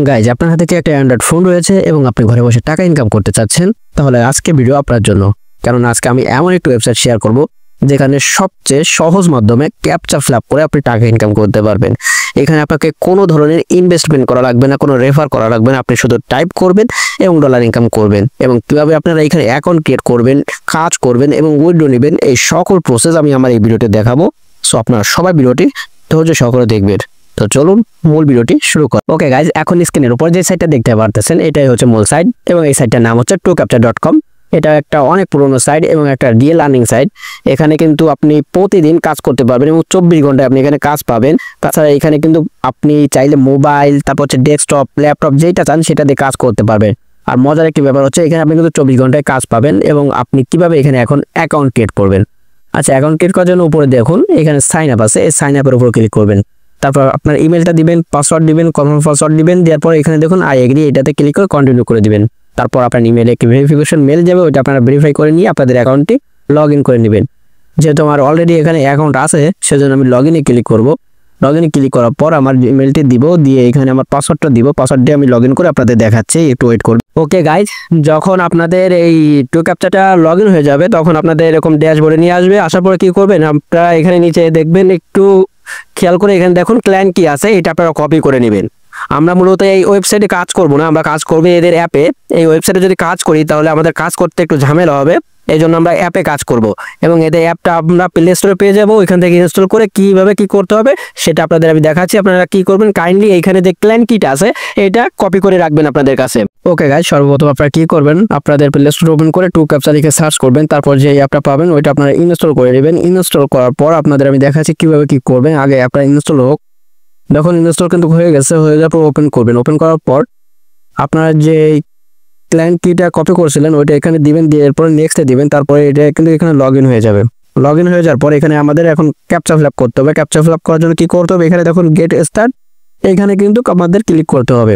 Guys, আপনার হাতে কি একটা অ্যান্ড্রয়েড ফোন রয়েছে এবং আপনি ঘরে বসে টাকা ইনকাম করতে চাচ্ছেন? তাহলে আজকে ভিডিও আপনার জন্য। কারণ আজকে আমি এমন একটি ওয়েবসাইট শেয়ার করব যেখানে সবচেয়ে সহজ মাধ্যমে ক্যাপচা ফিল আপ করে আপনি টাকা ইনকাম করতে পারবেন। এখানে আপনাকে কোনো ধরনের ইনভেস্টমেন্ট করা লাগবে না, কোনো রেফার করা লাগবে না। আপনি শুধু টাইপ করবেন এবং ডলার ইনকাম করবেন। এবং কীভাবে আপনারা এখানে অ্যাকাউন্ট ক্রিয়েট করবেন, কাজ করবেন এবং উইথড্র নেবেন, এই সকল প্রসেস আমি আমার এই ভিডিওতে দেখাবো। সো আপনারা সবাই ভিডিওটি ধৈর্য সহকারে দেখবেন। তো চলুন মূল ভিডিওটি শুরু করি। ওকে গাইজ, এখন স্ক্রিনের উপর যে সাইটটা দেখতে পারতেছেন এটাই হচ্ছে মূল সাইট এবং এই সাইটটার নাম হচ্ছে truecaptcha.com। এটা একটা অনেক পুরনো সাইট এবং একটা রিয়েল আর্নিং সাইট। এখানে কিন্তু আপনি প্রতিদিন কাজ করতে পারবেন এবং 24 ঘন্টায় আপনি এখানে কাজ পাবেন। তাছাড়া এখানে কিন্তু আপনি চাইলে মোবাইল, তারপর হচ্ছে ডেস্কটপ, ল্যাপটপ যেটা চান সেটা দিয়ে কাজ করতে পারবেন। আর মজার একটি ব্যাপার হচ্ছে এখানে আপনি কিন্তু 24 ঘন্টায় কাজ পাবেন। এবং আপনি কিভাবে এখানে এখন অ্যাকাউন্ট ক্রিয়েট করবেন। আচ্ছা, অ্যাকাউন্ট ক্রিয়েট করার জন্য উপরে দেখুন এখানে সাইন আপ আছে, এই সাইন আপের উপর ক্লিক করবেন। তারপর আপনার ইমেলটা দিবেন, পাসওয়ার্ড দিবেন, কনফার্ম পাসওয়ার্ড দিবেন। দেওয়ার পর এখানে দেখুন আই এগ্রি, এটাতে ক্লিক করে কন্টিনিউ করে দিবেন। তারপর আপনার ইমেলে একটি ভেরিফিকেশন মেল যাবে, ওইটা আপনারা ভেরিফাই করে নিয়ে আপনাদের অ্যাকাউন্টটি লগ ইন করে নেবেন। যেহেতু আমার অলরেডি এখানে অ্যাকাউন্ট আছে সেজন্য আমি লগ ইনে ক্লিক করব। লগ ইনে ক্লিক করার পর আমার ইমেলটি দিব, দিয়ে এখানে আমার পাসওয়ার্ডটা দিব। পাসওয়ার্ড দিয়ে আমি লগ ইন করে আপনাদের দেখাচ্ছি, একটু ওয়েট করবেন। ওকে গাইজ, যখন আপনাদের এই truecaptcha লগ ইন হয়ে যাবে তখন আপনাদের এরকম ড্যাশবোর্ডে নিয়ে আসবে। আসার পরে কি করবেন, আপনারা এখানে নিচে দেখবেন, একটু খেয়াল করে এখানে দেখুন ক্লায়েন্ট কি আছে, এটা আপনারা কপি করে নেবেন। আমরা মূলত এই ওয়েবসাইটে কাজ করব না, আমরা কাজ করবো এদের অ্যাপে। এই ওয়েবসাইটে যদি কাজ করি তাহলে আমাদের কাজ করতে একটু ঝামেলা হবে, এই জন্য আমরা অ্যাপে কাজ করব। এবং এদের অ্যাপটা আমরা প্লে স্টোরে পেয়ে যাবো, ওইখান থেকে ইনস্টল করে কীভাবে কি করতে হবে সেটা আপনাদের আমি দেখাচ্ছি। আপনারা কি করবেন, কাইন্ডলি এইখানে যে ক্লায়েন্ট কিটা আছে এটা কপি করে রাখবেন আপনাদের কাছে। ওকে গাইজ, সর্বপ্রথম আপনারা কি করবেন, আপনাদের প্লে স্টোর ওপেন করে truecaptcha লিখে সার্চ করবেন। তারপর যে অ্যাপটা পাবেন ওইটা আপনারা ইনস্টল করে নেবেন। ইনস্টল করার পর আপনাদের আমি দেখাচ্ছি কিভাবে কি করবেন। আগে অ্যাপটা ইনস্টল হোক। দেখুন ইনস্টল কিন্তু হয়ে গেছে, হয়ে যাওয়ার পর ওপেন করবেন। ওপেন করার পর আপনারা যে ক্লায়েন্ট কিটা কপি করেছিলেন ওইটা এখানে দিবেন, দিয়ে এরপরে নেক্সটে দিবেন। তারপরে এটা কিন্তু এখানে লগ ইন হয়ে যাবে। লগ ইন হয়ে যাওয়ার পর এখানে আমাদের এখন ক্যাপচা ফিল আপ করতে হবে। ক্যাপচা ফিল আপ করার জন্য কি করতে হবে, এখানে দেখুন গেট স্টার্ট, এখানে কিন্তু আমাদের ক্লিক করতে হবে।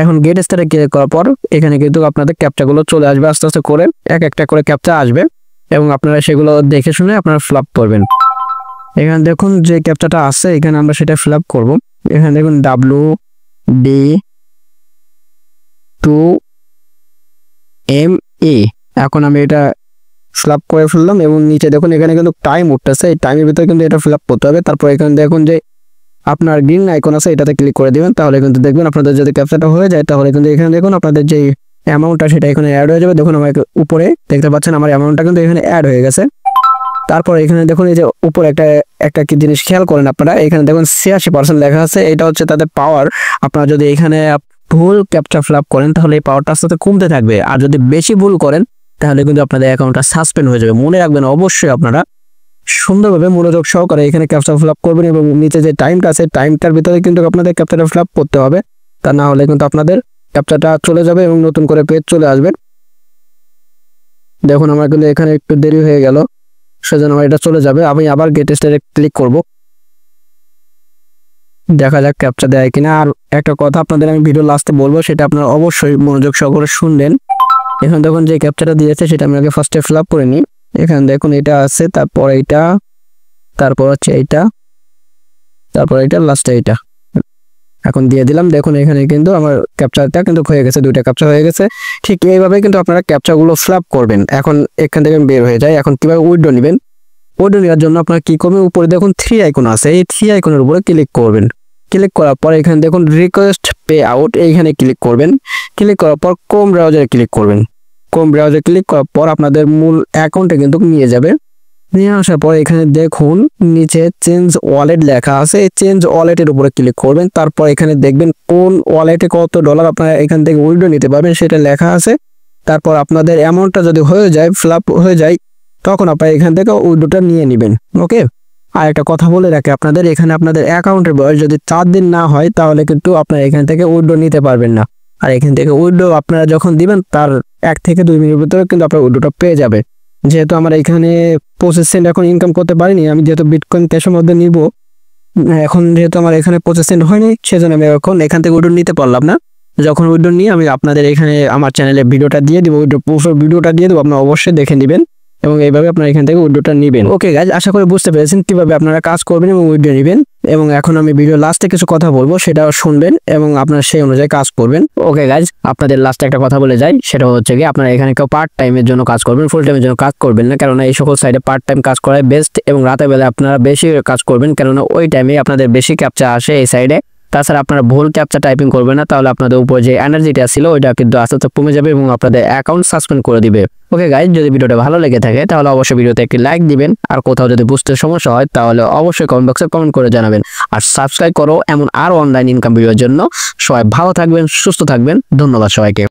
এখন গেট স্টার্টে ক্লিক করার পর এখানে কিন্তু আপনাদের ক্যাপচাগুলো চলে আসবে, আস্তে আস্তে করে এক একটা করে ক্যাপচা আসবে এবং আপনারা সেগুলো দেখে শুনে আপনারা ফিল আপ করবেন। এখানে দেখুন যে ক্যাপচাটা আছে এখানে আমরা সেটা ফিল আপ করবো। এখানে দেখুন WD2ME, এখন আমি এটা ফিল আপ করে ফেললাম এবং নিচে দেখুন এখানে কিন্তু টাইম উঠতেছে, এই টাইমের ভিতরে কিন্তু এটা ফিল আপ করতে হবে। তারপর এখানে দেখুন যে আপনার গ্রিন আইকন আছে, এটাতে ক্লিক করে দিবেন। তাহলে কিন্তু দেখবেন আপনাদের যদি ক্যাপচাটা হয়ে যায় তাহলে কিন্তু এখানে দেখুন আপনাদের যে অ্যামাউন্টটা সেটা এখানে অ্যাড হয়ে যাবে। দেখুন আমার উপরে দেখতে পাচ্ছেন আমার অ্যামাউন্টটা কিন্তু এখানে অ্যাড হয়ে গেছে। তারপর এখানে দেখুন এই যে উপরে একটা কি জিনিস খেয়াল করেন আপনারা, এখানে দেখুন 86% লেখা আছে, এটা হচ্ছে তাদের পাওয়ার। আপনারা যদি এখানে ভুল ক্যাপচা ফিল আপ করেন তাহলে এই পাওয়ারটা আস্তে আস্তে কমতে থাকবে, আর যদি বেশি ভুল করেন তাহলে কিন্তু আপনাদের অ্যাকাউন্টটা সাসপেন্ড হয়ে যাবে। মনে রাখবেন অবশ্যই আপনারা সুন্দরভাবে মনোযোগ সহকারে এখানে ক্যাপচা ফিল আপ করবেন এবং নিচে যে টাইমটা আছে টাইমটার ভিতরে কিন্তু আপনাদের ক্যাপচাটা ফিল আপ করতে হবে, তা না হলে কিন্তু আপনাদের ক্যাপচাটা চলে যাবে এবং নতুন করে পেজ চলে আসবে। দেখুন আমার কিন্তু এখানে একটু দেরি হয়ে গেল, সেজন্য আমার এটা চলে যাবে। আমি আবার গেট স্টার্টে ক্লিক করব, দেখা যাক ক্যাপচা দেয় কিনা। আর একটা কথা আপনাদের আমি ভিডিও লাস্টে বলবো, সেটা আপনারা অবশ্যই মনোযোগ সহকারে শুনবেন। এখানে দেখুন যে ক্যাপচাটা দিয়েছে সেটা আমি আগে ফার্স্টে ফিল আপ করে নিই। এখানে দেখুন এটা আছে, তারপর এইটা, তারপর হচ্ছে এইটা, তারপর এটা, লাস্টে এইটা এখন দিয়ে দিলাম। দেখুন এখানে কিন্তু আমার ক্যাপচাটা কিন্তু হয়ে গেছে, দুইটা ক্যাপচা হয়ে গেছে। ঠিক এইভাবে কিন্তু আপনারা ক্যাপচাগুলো ফিল আপ করবেন। এখন এখান থেকে বের হয়ে যায়। এখন কিভাবে উইথড্র নেবেন, উইথড্র নেওয়ার জন্য আপনারা কি করবেন, উপরে দেখুন 3 আইকন আছে, এই 3 আইকনের উপরে ক্লিক করবেন। ক্লিক করার পর এখানে দেখুন রিকোয়েস্ট পে আউট, এইখানে ক্লিক করবেন। ক্লিক করার পর ক্রোম ব্রাউজারে ক্লিক করবেন। ক্রোম ব্রাউজারে ক্লিক করার পর আপনাদের মূল অ্যাকাউন্টে কিন্তু নিয়ে যাবে। নিয়ে আসার পর এখানে দেখুন নিচে চেঞ্জ ওয়ালেট লেখা আছে, এই চেঞ্জ ওয়ালেটের উপরে ক্লিক করবেন। তারপর এখানে দেখবেন কোন ওয়ালেটে কত ডলার আপনারা এখান থেকে উইথড্র নিতে পারবেন সেটা লেখা আছে। তারপর আপনাদের অ্যামাউন্টটা যদি হয়ে যায়, ফিল আপ হয়ে যায়, তখন আপনারা এখান থেকে উইথড্রটা নিয়ে নেবেন। ওকে, আর একটা কথা বলে রাখি আপনাদের, এখানে আপনাদের অ্যাকাউন্টের বয়স যদি 4 দিন না হয় তাহলে কিন্তু আপনারা এখান থেকে উইথড্র নিতে পারবেন না। আর এখান থেকে উইথড্র আপনারা যখন দিবেন তার 1 থেকে 2 মিনিটের ভিতরে কিন্তু আপনারা উইথড্রটা পেয়ে যাবে। যেহেতু আমরা এখানে 25 সেন্ট এখন ইনকাম করতে পারিনি, আমি যেহেতু বিটকয়েন ক্যাশের মধ্যে নিব, এখন যেহেতু আমার এখানে 25 সেন্ট হয়নি সেজন্য আমি এখন এখান থেকে উইথড্র নিতে পারলাম না। যখন উইথড্র নিয়ে আমি আপনাদের এখানে আমার চ্যানেলে ভিডিওটা দিয়ে দিব, উইথড্র প্রুফের ভিডিওটা দিয়ে দেবো, আপনারা অবশ্যই দেখে নেবেন এবং এইভাবে আপনারা এখান থেকে উইথড্রটা নেবেন। ওকে গাইজ, আশা করি বুঝতে পেরেছেন কিভাবে আপনারা কাজ করবেন এবং উইথড্র নেবেন। এবং এখন আমি ভিডিও লাস্টে কিছু কথা বলবো, সেটাও শুনবেন এবং আপনারা সেই অনুযায়ী কাজ করবেন। ওকে গাইজ, আপনাদের লাস্টে একটা কথা বলে যাই, সেটা হচ্ছে কি আপনারা এখানে কেউ পার্ট টাইমের জন্য কাজ করবেন, ফুল টাইমের জন্য কাজ করবেন না, কেননা এই সকল সাইডে পার্ট টাইম কাজ করাই বেস্ট এবং রাতের বেলা আপনারা বেশি কাজ করবেন, কেননা ওই টাইমে আপনাদের বেশি ক্যাপচা আসে এই সাইডে। তাছাড়া আপনারা ভুল ক্যাপচা টাইপিং করবেন না, তাহলে আপনাদের উপর যে এনার্জিটা ছিল ওইটা কিন্তু আস্তে আস্তে কমে যাবে এবং আপনাদের অ্যাকাউন্ট সাসপেন্ড করে দিবে। ওকে গাইজ, যদি ভিডিওটা ভালো লেগে থাকে তাহলে অবশ্যই ভিডিওতে একটি লাইক দিবেন, আর কোথাও যদি বুঝতে সমস্যা হয় তাহলে অবশ্যই কমেন্ট বক্সে কমেন্ট করে জানাবেন, আর সাবস্ক্রাইব করো এমন আরো অনলাইন ইনকাম ভিডিওর জন্য। সবাই ভালো থাকবেন, সুস্থ থাকবেন, ধন্যবাদ সবাইকে।